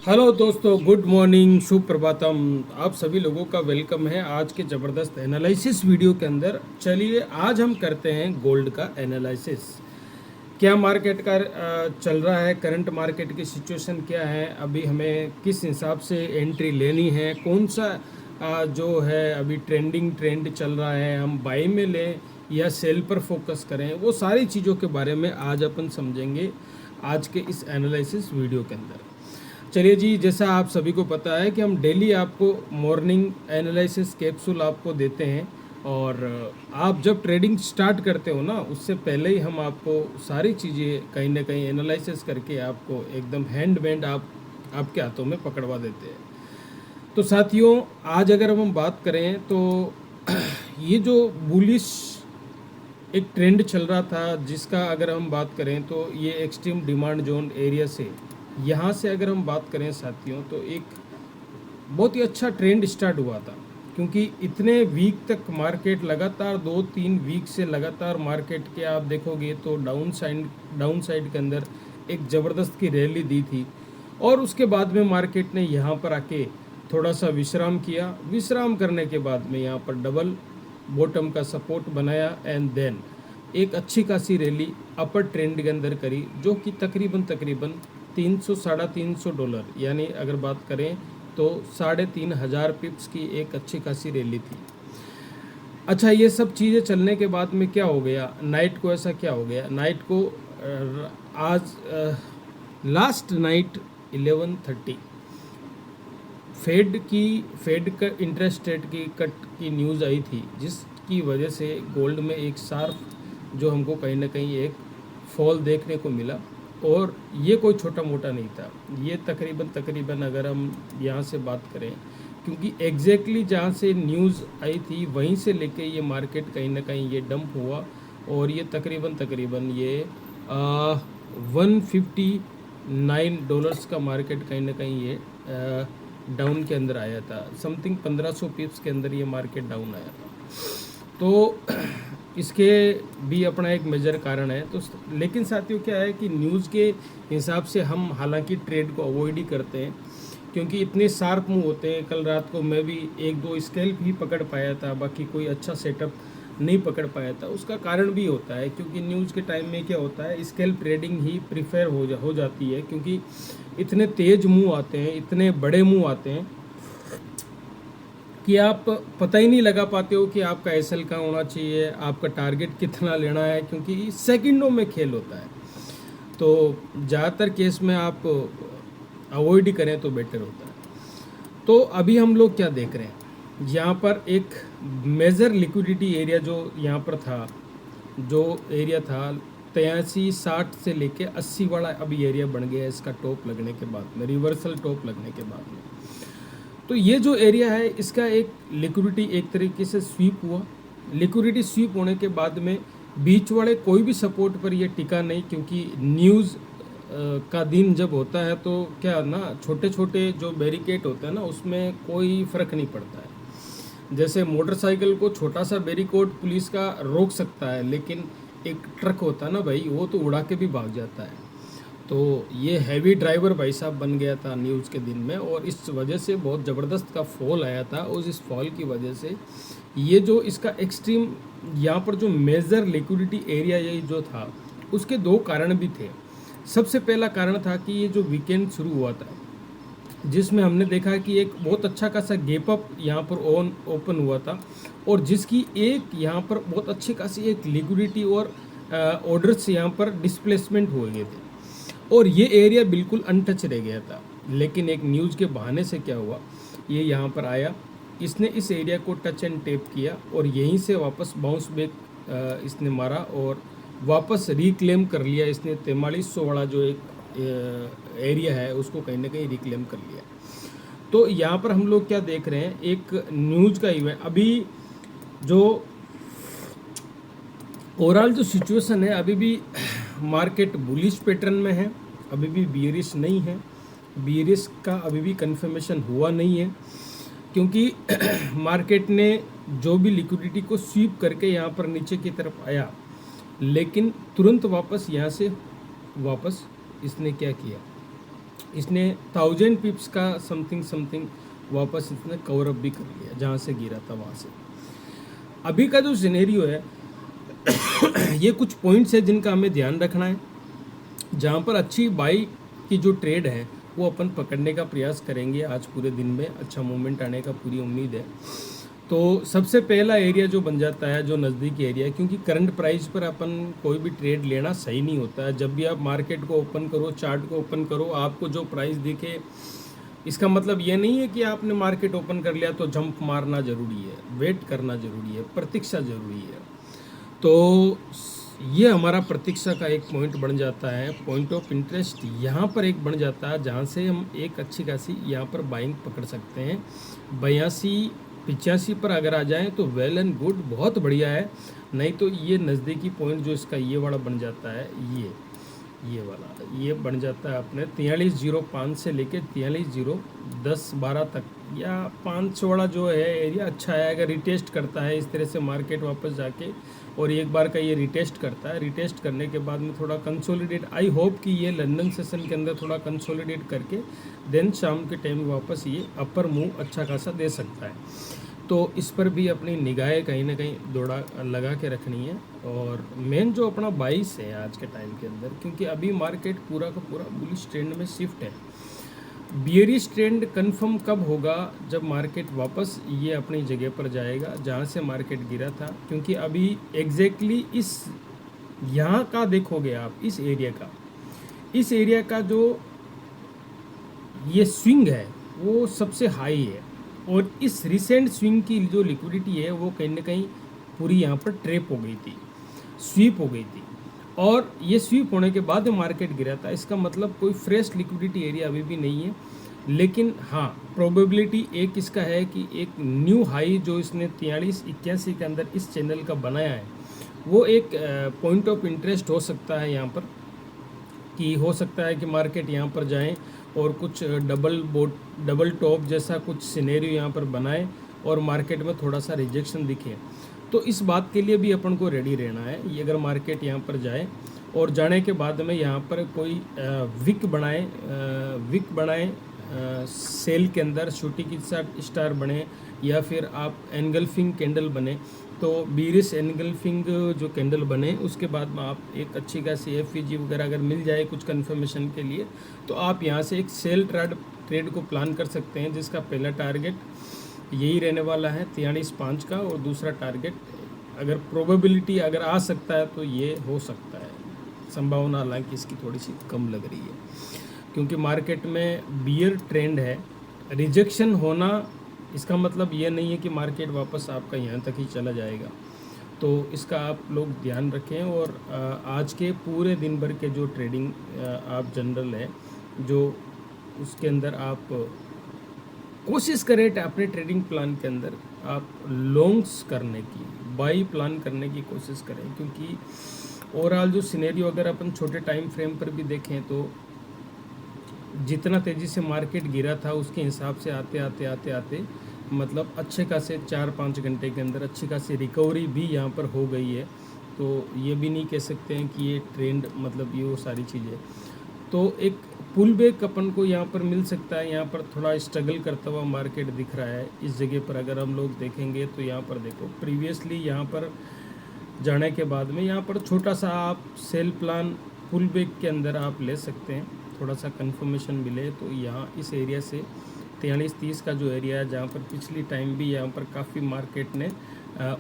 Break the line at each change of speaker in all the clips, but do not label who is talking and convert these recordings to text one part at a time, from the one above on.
Hello दोस्तों, good morning, शुभ प्रभातम। आप सभी लोगों का वेलकम है आज के ज़बरदस्त एनालिसिस वीडियो के अंदर। चलिए आज हम करते हैं गोल्ड का एनालिसिस। क्या मार्केट का चल रहा है, करंट मार्केट की सिचुएशन क्या है, अभी हमें किस हिसाब से एंट्री लेनी है, कौन सा जो है अभी ट्रेंड चल रहा है, हम बाई में लें या सेल पर फोकस करें, वो सारी चीज़ों के बारे में आज अपन समझेंगे आज के इस एनालिसिस वीडियो के अंदर। चलिए जी, जैसा आप सभी को पता है कि हम डेली आपको मॉर्निंग एनालिसिस कैप्सूल आपको देते हैं और आप जब ट्रेडिंग स्टार्ट करते हो ना, उससे पहले ही हम आपको सारी चीज़ें कहीं ना कहीं एनालिसिस करके आपको एकदम हैंड बैंड आपके हाथों में पकड़वा देते हैं। तो साथियों, आज अगर हम बात करें तो ये जो बुलिश एक ट्रेंड चल रहा था, जिसका अगर हम बात करें तो ये एक्सट्रीम डिमांड जोन एरिया से यहाँ से अगर हम बात करें साथियों, तो एक बहुत ही अच्छा ट्रेंड स्टार्ट हुआ था। क्योंकि इतने वीक तक मार्केट लगातार 2-3 वीक से लगातार मार्केट के आप देखोगे तो डाउन साइड के अंदर एक ज़बरदस्त की रैली दी थी और उसके बाद में मार्केट ने यहाँ पर आके थोड़ा सा विश्राम किया। विश्राम करने के बाद में यहाँ पर डबल बॉटम का सपोर्ट बनाया एंड देन एक अच्छी खासी रैली अपर ट्रेंड के अंदर करी, जो कि तकरीबन 300-350 डॉलर, यानी अगर बात करें तो 3,500 पिप्स की एक अच्छी खासी रैली थी। अच्छा, ये सब चीज़ें चलने के बाद में क्या हो गया, नाइट को ऐसा क्या हो गया, नाइट को आज लास्ट नाइट 11:30 फेड का इंटरेस्ट रेट की कट की न्यूज़ आई थी, जिसकी वजह से गोल्ड में एक शार्प जो हमको कहीं ना कहीं एक फॉल देखने को मिला। और ये कोई छोटा मोटा नहीं था, ये तकरीबन अगर हम यहाँ से बात करें, क्योंकि एग्जैक्टली जहाँ से न्यूज़ आई थी वहीं से लेके ये मार्केट कहीं ना कहीं ये डंप हुआ और ये तकरीबन ये 159 डॉलर्स का मार्केट कहीं ना कहीं ये डाउन के अंदर आया था। समथिंग 1500 पिप्स के अंदर ये मार्केट डाउन आया था। तो इसके भी अपना एक मेजर कारण है। तो लेकिन साथियों क्या है कि न्यूज़ के हिसाब से हम हालांकि ट्रेड को अवॉइड ही करते हैं, क्योंकि इतने शार्प मूव होते हैं। कल रात को मैं भी 1-2 स्कैल्प ही पकड़ पाया था, बाकी कोई अच्छा सेटअप नहीं पकड़ पाया था। उसका कारण भी होता है क्योंकि न्यूज़ के टाइम में क्या होता है, स्कैल्प ट्रेडिंग ही प्रीफर हो जाती है, क्योंकि इतने तेज मूव आते हैं, इतने बड़े मूव आते हैं कि आप पता ही नहीं लगा पाते हो कि आपका एसएल कहाँ होना चाहिए, आपका टारगेट कितना लेना है, क्योंकि सेकंडों में खेल होता है। तो ज़्यादातर केस में आप अवॉइड ही करें तो बेटर होता है। तो अभी हम लोग क्या देख रहे हैं, यहाँ पर एक मेजर लिक्विडिटी एरिया जो यहाँ पर था, जो एरिया था 83-60 से लेके 80 वाला अभी एरिया बन गया है इसका टॉप लगने के बाद में, रिवर्सल टॉप लगने के बाद में। तो ये जो एरिया है इसका एक लिक्विडिटी एक तरीके से स्वीप हुआ। लिक्विडिटी स्वीप होने के बाद में बीच वाले कोई भी सपोर्ट पर ये टिका नहीं, क्योंकि न्यूज़ का दिन जब होता है तो क्या ना, छोटे छोटे जो बैरिकेड होते हैं ना, उसमें कोई फ़र्क नहीं पड़ता है। जैसे मोटरसाइकिल को छोटा सा बैरिकेड पुलिस का रोक सकता है, लेकिन एक ट्रक होता है ना भाई, वो तो उड़ा के भी भाग जाता है। तो ये हैवी ड्राइवर भाई साहब बन गया था न्यूज़ के दिन में, और इस वजह से बहुत ज़बरदस्त का फॉल आया था। और इस फॉल की वजह से ये जो इसका एक्सट्रीम यहाँ पर जो मेजर लिक्विडिटी एरिया ये जो था, उसके 2 कारण भी थे। सबसे पहला कारण था कि ये जो वीकेंड शुरू हुआ था, जिसमें हमने देखा कि एक बहुत अच्छा खासा गैप अप यहाँ पर ओपन हुआ था, और जिसकी एक यहाँ पर बहुत अच्छी खासी एक लिक्विडिटी और ऑर्डर्स यहाँ पर डिस्प्लेसमेंट हो गए थे, और ये एरिया बिल्कुल अनटच रह गया था। लेकिन एक न्यूज़ के बहाने से क्या हुआ, ये यहाँ पर आया, इसने इस एरिया को टच एंड टेप किया और यहीं से वापस बाउंस बैक इसने मारा और वापस रिक्लेम कर लिया इसने। 4300 वाला जो एक एरिया है उसको कहीं ना कहीं रिक्लेम कर लिया। तो यहाँ पर हम लोग क्या देख रहे हैं, एक न्यूज़ का इवेंट। अभी जो ओवरऑल जो सिचुएशन है, अभी भी मार्केट बुलिश पैटर्न में है, अभी भी बियरिश नहीं है। बियरिश का अभी भी कंफर्मेशन हुआ नहीं है, क्योंकि मार्केट ने जो भी लिक्विडिटी को स्वीप करके यहाँ पर नीचे की तरफ आया, लेकिन तुरंत वापस यहाँ से वापस इसने क्या किया, इसने 1000 पिप्स का समथिंग वापस इसने कवर अप भी कर लिया जहाँ से गिरा था वहाँ से। अभी का जो सिनेरियो है ये कुछ पॉइंट्स है जिनका हमें ध्यान रखना है, जहाँ पर अच्छी बाई की जो ट्रेड है वो अपन पकड़ने का प्रयास करेंगे। आज पूरे दिन में अच्छा मूवमेंट आने का पूरी उम्मीद है। तो सबसे पहला एरिया जो बन जाता है जो नज़दीकी एरिया है, क्योंकि करंट प्राइस पर अपन कोई भी ट्रेड लेना सही नहीं होता है। जब भी आप मार्केट को ओपन करो, चार्ट को ओपन करो, आपको जो प्राइस दिखे, इसका मतलब ये नहीं है कि आपने मार्केट ओपन कर लिया तो जंप मारना ज़रूरी है, वेट करना ज़रूरी है, प्रतीक्षा ज़रूरी है। तो ये हमारा प्रतीक्षा का एक पॉइंट बन जाता है, पॉइंट ऑफ इंटरेस्ट यहाँ पर एक बन जाता है, जहाँ से हम एक अच्छी खासी यहाँ पर बाइंग पकड़ सकते हैं। 82-85 पर अगर आ जाएं तो वेल एंड गुड, बहुत बढ़िया है। नहीं तो ये नज़दीकी पॉइंट जो इसका ये वाला बन जाता है, ये वाला ये बन जाता है अपने 4305 से लेके 4310-12 तक, या 5 वाला जो है एरिया अच्छा है। अगर रिटेस्ट करता है इस तरह से मार्केट वापस जाके, और एक बार का ये रिटेस्ट करता है, रिटेस्ट करने के बाद में थोड़ा कंसोलिडेट, आई होप कि ये लंदन सेशन के अंदर थोड़ा कंसोलिडेट करके देन शाम के टाइम वापस ये अपर मूव अच्छा खासा दे सकता है। तो इस पर भी अपनी निगाहें कहीं ना कहीं दौड़ा लगा के रखनी है। और मेन जो अपना 22 है आज के टाइम के अंदर, क्योंकि अभी मार्केट पूरा का पूरा बुलिश ट्रेंड में शिफ्ट है। बियरिश ट्रेंड कंफर्म कब होगा? जब मार्केट वापस ये अपनी जगह पर जाएगा जहाँ से मार्केट गिरा था। क्योंकि अभी एग्जैक्टली इस यहाँ का देखोगे आप, इस एरिया का जो ये स्विंग है वो सबसे हाई है, और इस रिसेंट स्विंग की जो लिक्विडिटी है वो कहीं ना कहीं पूरी यहाँ पर ट्रैप हो गई थी, स्वीप हो गई थी, और ये स्वीप होने के बाद मार्केट गिरा था। इसका मतलब कोई फ्रेश लिक्विडिटी एरिया अभी भी नहीं है। लेकिन हाँ, प्रोबेबिलिटी एक इसका है कि एक न्यू हाई जो इसने 4381 के अंदर इस चैनल का बनाया है, वो एक पॉइंट ऑफ इंटरेस्ट हो सकता है यहाँ पर, कि हो सकता है कि मार्केट यहाँ पर जाएं और कुछ डबल टॉप जैसा कुछ सिनेरियो यहाँ पर बनाए और मार्केट में थोड़ा सा रिजेक्शन दिखे। तो इस बात के लिए भी अपन को रेडी रहना है। ये अगर मार्केट यहाँ पर जाए और जाने के बाद में यहाँ पर कोई विक बनाए सेल के अंदर शूटिंग के साथ स्टार बने, या फिर आप एनगल्फिंग कैंडल बने, तो बीरिस एनगल्फिंग जो कैंडल बने उसके बाद में आप एक अच्छी खासी एफईजी वगैरह अगर मिल जाए कुछ कंफर्मेशन के लिए, तो आप यहाँ से एक सेल ट्रेड को प्लान कर सकते हैं, जिसका पहला टारगेट यही रहने वाला है 43.5 का, और दूसरा टारगेट अगर प्रोबेबिलिटी अगर आ सकता है तो ये हो सकता है, संभावना हालांकि इसकी थोड़ी सी कम लग रही है, क्योंकि मार्केट में बियर ट्रेंड है। रिजेक्शन होना इसका मतलब ये नहीं है कि मार्केट वापस आपका यहाँ तक ही चला जाएगा। तो इसका आप लोग ध्यान रखें। और आज के पूरे दिन भर के जो ट्रेडिंग आप जनरल है जो उसके अंदर आप कोशिश करें अपने ट्रेडिंग प्लान के अंदर आप लॉन्ग्स करने की, बाई प्लान करने की कोशिश करें, क्योंकि ओवरऑल जो सिनेरियो अगर अपन छोटे टाइम फ्रेम पर भी देखें तो जितना तेज़ी से मार्केट गिरा था उसके हिसाब से आते मतलब अच्छे खासे 4-5 घंटे के अंदर अच्छी खासी रिकवरी भी यहाँ पर हो गई है। तो ये भी नहीं कह सकते हैं कि ये ट्रेंड मतलब ये वो सारी चीज़ें, तो एक पुल बैक अपन को यहाँ पर मिल सकता है। यहाँ पर थोड़ा स्ट्रगल करता हुआ मार्केट दिख रहा है इस जगह पर। अगर हम लोग देखेंगे तो यहाँ पर देखो प्रीवियसली यहाँ पर जाने के बाद में यहाँ पर छोटा सा आप सेल प्लान पुल बैक के अंदर आप ले सकते हैं, थोड़ा सा कंफर्मेशन मिले तो यहाँ इस एरिया से 43-30 का जो एरिया है, जहाँ पर पिछली टाइम भी यहाँ पर काफ़ी मार्केट ने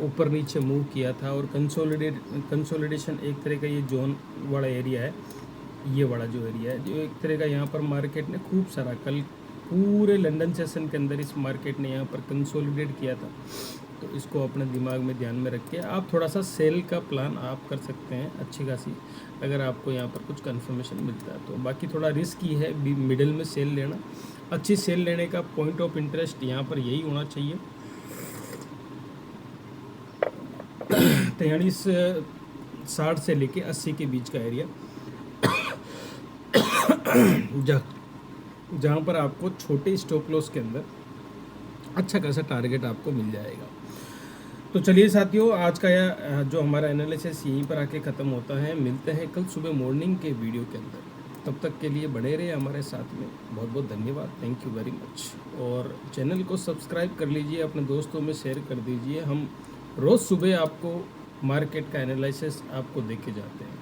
ऊपर नीचे मूव किया था, और कंसोलिडेशन एक तरह का ये जोन वाला एरिया है, ये वाला जो एरिया है जो एक तरह का यहाँ पर मार्केट ने खूब सारा कल पूरे लंदन सेशन के अंदर इस मार्केट ने यहाँ पर कंसोलिडेट किया था। तो इसको अपने दिमाग में ध्यान में रख के आप थोड़ा सा सेल का प्लान आप कर सकते हैं अच्छी खासी, अगर आपको यहाँ पर कुछ कंफर्मेशन मिलता है तो। बाकी थोड़ा रिस्क ही है मिडिल में सेल लेना। अच्छी सेल लेने का पॉइंट ऑफ इंटरेस्ट यहाँ पर यही होना चाहिए 4360 से लेके 80 के बीच का एरिया, जहाँ पर आपको छोटे स्टॉप लॉस के अंदर अच्छा खासा टारगेट आपको मिल जाएगा। तो चलिए साथियों, आज का जो हमारा एनालिसिस यहीं पर आके ख़त्म होता है। मिलते हैं कल सुबह मॉर्निंग के वीडियो के अंदर। तब तक के लिए बने रहे हमारे साथ में। बहुत बहुत धन्यवाद, थैंक यू वेरी मच। और चैनल को सब्सक्राइब कर लीजिए, अपने दोस्तों में शेयर कर दीजिए। हम रोज़ सुबह आपको मार्केट का एनालिसिस आपको देके जाते हैं।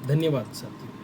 धन्यवाद साथियों।